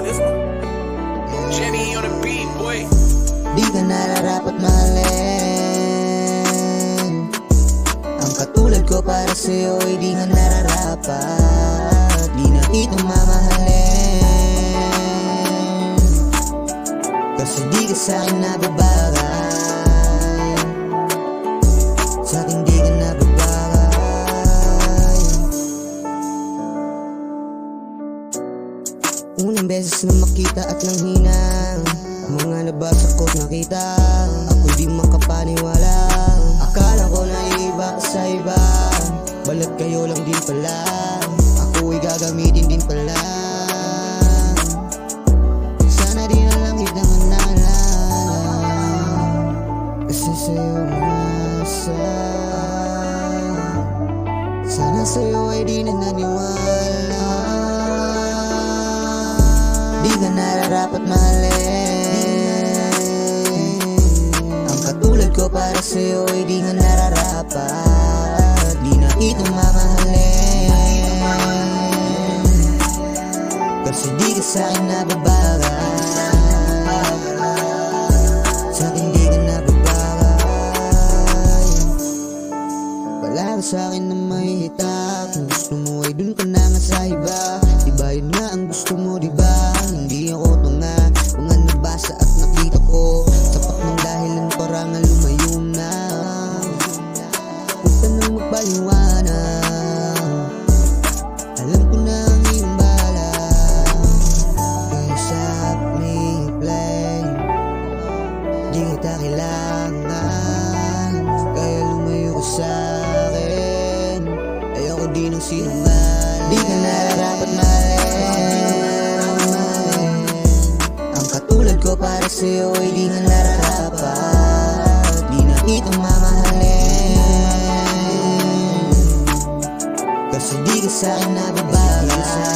this one. Jenny on the beat, boy. Di ka nararapat mahalin. Ang katulad ko para sa'yo ay di nga nararapat. Di na kita mamahalin, kasi di ka sa'kin nababagay. Sa'kin di ka nababagay. Unang beses na makita at nang hinang mga nabasa ko't nakita, ako di makapaniwala. Akala ko na iba sa iba, balat kayo lang din pala. Ako'y gagamitin din pala. Sana di na lang kitang naalala, kasi sa'yo nasa. Sana sa'yo ay di na naniwala. Di ka nararapat mahalin. Ang katulad ko para sa'yo ay di nga nararapat. Di na kita mamahalin, kasi di ka sa'kin nababagay. Sa'kin di ka nababagay. Wala ka sa'kin na mahihitak. Kung gusto mo ay dun ka na nga sa iba. Diba yun nga ang gusto mo, diba? Hindi ako tunga, mga nabasa at nakita ko. Sapat ng dahilan para nga lumayo na. Huwag ka nang magpaliwanag, alam ko na ang iyong bala. Kaya stop me playing, di kita kailangan. Kaya lumayo ka sa'kin, ayoko di ng sinungaling. Di ka nararapat mahalin. Ang katulad ko para sa'yo ay di nga nararapat. Di na kita mamahalin, kasi di ka sa'kin nababagay.